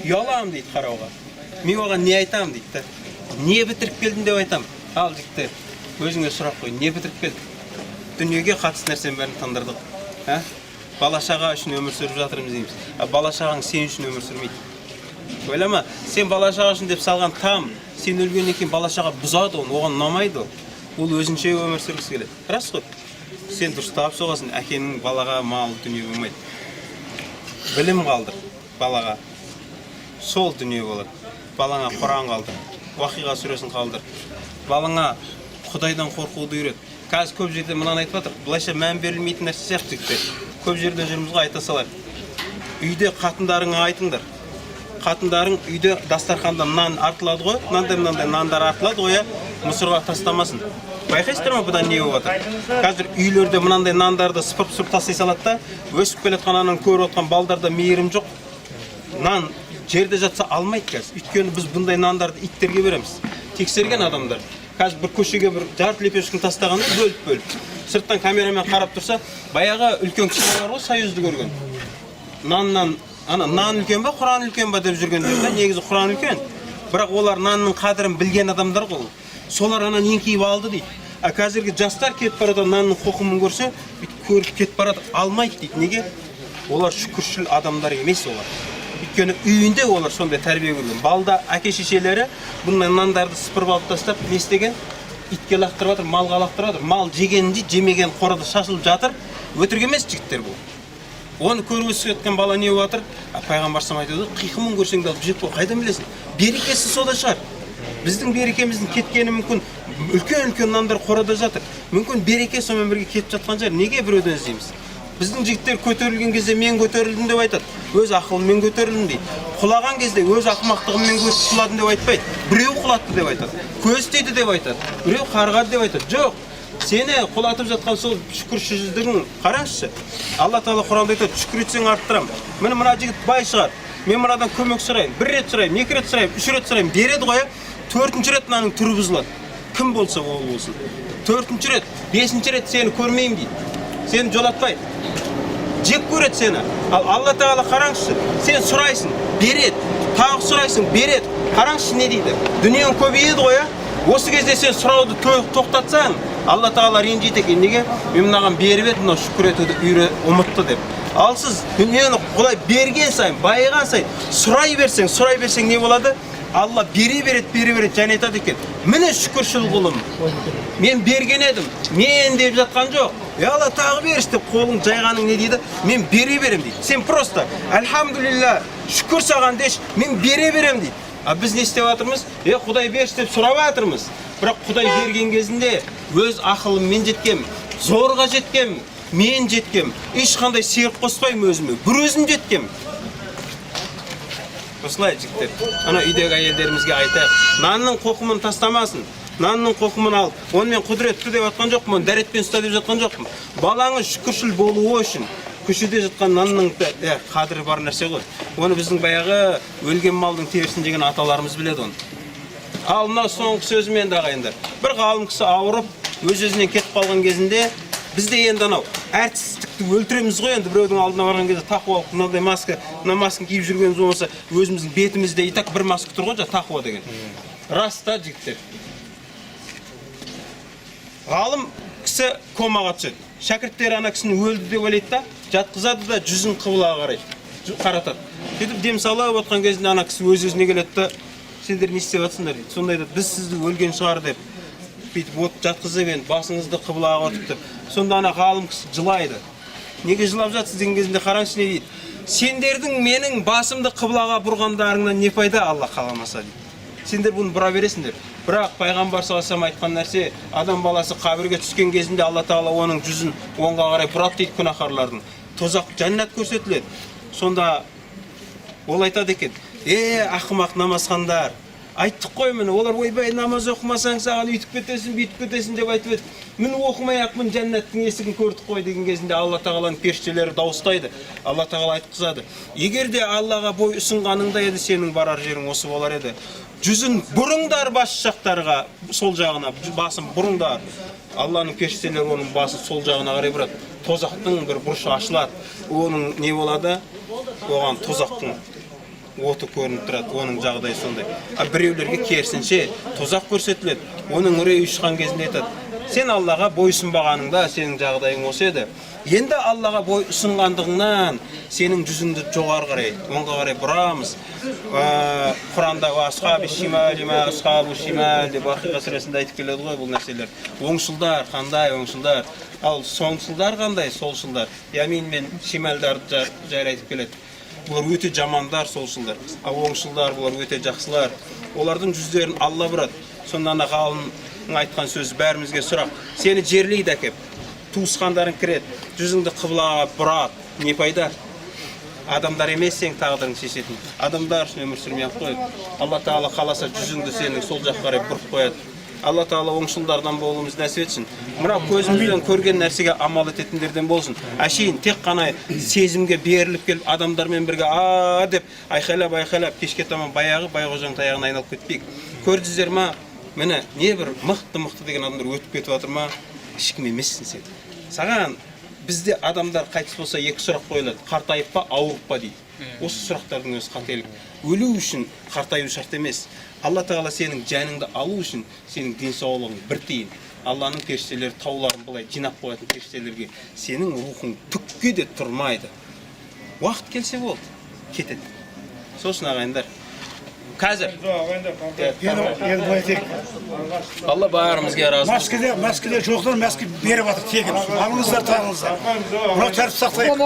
ұяламын дейді қарауға. Мен оған не айтамын дейді. Не бітіріп келдің деп айтам. Ал жігіттер, өзіңе сұрақ қой, не бітіріп келдің? Дүниеге қатысты нәрсенің бәрін таңдырдық. Бала-шаға үшін өмір сүріп жатырмыз дейміз. Бала-шағаң сен үшін өмір сүрмейді. Ойлама, сен бала-шаға үшін деп салған там, сен өлгеннен кейін бала-шаға бұзады оны, оған ұнамайды ол. Ол өзінше өмір сүргісі келеді. Рас қой. Сен дұрыстап соғасың, әкенің балаға мал дүние болмайды. Білім қалдыр балаға. Сол дүние болады. Балаңа Құран қалдыр. Уақиға сүресін қалдыр. Балаңа Құдайдан қорқуды үйрет. Қазір көп жерде мынаны айтып жатыр. Бұлайша мән берілмейтін нәрсе сияқты жігіттер. Көп жерде жүрміз ғой, айта салайық. Үйде қатындарыңа айтыңдар. Қатындарың үйде дастарханда нан артылады ғой, мынандай нандар артылады ғой, мұсырға тастамасын. Байқайсыздар ма, бұдан не болып жатыр? Қазір үйлерде мынандай нандарды сыпырып тастай салады да, өсіп келе жатқан ананы көріп отқан балдарда мейірім жоқ. Нан жерде жатса алмайды қазір. Өйткені біз бұндай нандарды иттерге береміз. Тексерген адамдар. Қазір бір көшеге бір жарты лепешкін тастағанда бөліп. Сырттан камерамен қарап тұрса, баяғы үлкен кісілер бар ғой, Союзды көрген. Нан үлкен ба, Құран үлкен ба деп жүргендер, негізі Құран үлкен. Бірақ олар нанның қадірін білген адамдар ғой. Солар анан еңкейіп алды дейді. Қазіргі жастар кетіп барады, нанның қоқымын көрсе, көріп кетіп барады, алмайды дейді. Неге? Олар шүкіршіл адамдар емес олар. Өйткені үйінде олар сондай тәрбие көрген. Балда әке-шешелері бұндай нандарды сыпырып алып тастап, не істеген? Итке лақтырып жатыр, малға лақтырып жатыр. Мал жеген дейді, жемеген қорада шашылып жатыр. Өтірік емес жігіттер бұл. Оны көріп өсіп кеткен бала не болып жатыр? Пайғамбар айтады, қиқымын көрсең де алып жеп қой, қайдан білесің? Берекесі сода шығар. Біздің берекеміздің кеткені мүмкін үлкен нандар қорада жатыр. Мүмкін береке сонымен бірге кетіп жатқан шығар. Неге біреуден іздейміз? Біздің жігіттер көтерілген кезде мен көтерілдім деп айтады. Өз ақылымен көтерілдім дейді. Құлаған кезде өз ақымақтығымен құладым деп айтпайды. Біреу құлатты деп айтады. Көз тиді деп айтады. Біреу қарғады деп айтады. Жоқ. Сені құлатып жатқан сол шүкіршілдігің қарашы. Алла Тағала Құранда айтады, шүкір етсең арттырам. Мына жігіт бай шығар. Мен мынадан көмек сұрайын. 1 рет сұрайын, 2 рет сұрайын, 3 рет сұрайын. Береді ғой, 4-ші рет мынаның түрі бұзылады. Кім болса ол болсын. 4-ші рет, 5-ші рет сені көрмеймін дейді. Сені жолатпайды. Жек көреді сені. Ал Алла Тағала қараңызшы, сен сұрайсың, береді. Тағы сұрайсың, береді. Қараңызшы не дейді? Дүниең көбейеді ғой, осы кезде сен сұрауды тоқтатсаң, Алла Тағала ренжиді екен. Неге? Мен мынаған беріп еді, мынау шүкір етуді ұмытты деп. Ал сіз дүниені Құдай берген сайын, байыған сайын сұрай берсең не болады? Алла бере береді, және айтады екен. Міне шүкіршіл құлым. Мен берген едім. Мен деп жатқан жоқ. Алла тағы берші деп қолың жайғаның не дейді? Мен бере берем дейді. Сен просто альхамдулилля, шүкір саған деш, мен бере берем дейді. Біз не істеп жатырмыз? Құдай берші деп сұрап жатырмыз. Бірақ Құдай берген кезінде өз ақылыммен жеткем, зорға жеткем, мен жеткем, ешқандай серік қоспаймын өзіме, бір өзім жеткем. Осылай жігіттер, ана үйдегі әйелдерімізге айтайық, нанның қоқымын тастамасын, нанның қоқымын ал, онымен құдіретті деп жатқан жоқпын, дәретпен ұста деп жатқан жоқпын. Балаңыз шүкіршіл болуы үшін, көшеде жатқан нанның қадірі бар нәрсе ғой. Оны біздің баяғы өлген малдың терісін жеген аталарымыз біледі оны. Ал мына соңғы сөзімен де ағайындар. Бір ғалым кісі ауырып, өз-өзінен кетіп қалған кезінде, бізде енді анау әртістікті өлтіреміз ғой, енді біреудің алдына барған кезде тақуалық, мынандай маска, мына масканы киіп жүргеніміз болмаса, өзіміздің бетімізде и так бір маска тұр ғой, тақуа деген. Рас та жігіттер. Ғалым кісі комаға түседі. Шәкірттері ана кісіні өлді деп ойлайды да, жатқызады да жүзін қыбылаға қаратады. Сөйтіп дем салып отқан кезінде ана кісі өз-өзіне келеді да, сендер не істеп жатсыңдар дейді. Сонда айтады, біз сізді өлген шығар деп, бүйтіп от жатқызып енді басыңызды қыбылаға отып деп. Сонда ана ғалым кісі жылайды. Неге жылап жатсыз деген кезінде қараңызшы не дейді? Сендердің менің басымды қыбылаға бұрғандарыңнан не пайда, Алла қаламаса дейді. Сендер бұны бұра бересіңдер. Бірақ пайғамбар саллаллаху айтқан нәрсе, адам баласы қабірге түскен кезінде Алла Тағала оның жүзін оңға қарай бұрады дейді күнәһарлардың. Тозақ жәннат көрсетіледі. Сонда ол айтады екен, ақымақ намазхандар, айттық қой мені, олар ойбай намаз оқымасаң саған үйтіп кетесің, бүйтіп кетесің деп айтып еді. Мені оқымай-ақ мін жәннаттың есігін көрдік қой деген кезінде Алла Тағаланың періштелері дауыстайды. Алла Тағала айтқызады. Егер де Аллаға бой ұсынғаныңда еді, сенің барар жерің осы болар еді. Жүзін бұрыңдар бас жақтарға, сол жағына, басын бұрыңдар. Алланың періштелері оның басын сол жағына қарай бұрады. Тозақтың бір бұрышы ашылады. Оның не болады? Оған тозақтың оты көрініп тұрады, оның жағдайы сондай. Біреулерге керісінше тозақ көрсетіледі. Оның үрейі ұшқан кезінде айтады: сен Аллаға бойсұнбағаныңда сенің жағдайың осы еді. Енді Аллаға бой ұсынғандығыңнан сенің жүзіңді жоғары қарай, оңға қарай бұрамыз. Құранда асхаби шимал ма асхабу шимал деп Вақиға сүресінде айтып келеді ғой бұл нәрселер. Оңшылдар қандай оңшылдар, ал соңшылдар қандай солшылдар. Ямин мен шималдарды жайлы айтып келеді. Бұлар өте жамандар, солшылдар. Ал оңшылдар бұлар өте жақсылар. Олардың жүздерін Алла бұрады. Сонда ғалымның айтқан сөзі бәрімізге сұрақ: сені жерлейді әкеп, туысқандарың кіреді, жүзіңді қыблаға бұрады. Не пайда? Адамдар емес сенің тағдырыңды шешетін. Адамдар үшін өмір сүрмей ақ қойып, Алла Тағала қаласа жүзіңді сенің сол жаққа қарай бұрып қояды. Алла Тағала оңшылдардан болуымыз нәсіп етсін. Мына көзімізбен көрген нәрсеге амал ететіндерден болсын. Әшейін тек қана сезімге беріліп келіп, адамдармен бірге деп айқайлап кешке таман баяғы Байғожаның таяғына айналып кетпейік. Көрдіңіздер ма? Міне не бір мықты деген адамдар өтіп кетіп жатыр ма? Ешкім емессің сен. Саған бізде адамдар қайтыс болса екі сұрақ қойылады: қартайып па, ауырып па дейді. Осы сұрақтардың өзі қателік. Өлу үшін қартаю шарт емес. Алла Тағала сенің жаныңды алу үшін сенің денсаулығың бір тиын. Алланың періштелері тауларын былай жинап қоятын періштелерге сенің рухың түкке де тұрмайды. Уақыт келсе болды, кетеді. Сосын ағайындар, қазір Алла бәрімізге разы болсын. Мәскеде жоқтар мәскеде беріп жатыр тегін. Алыңыздар, тағыңыздар. Мына тәртіп сақтайық.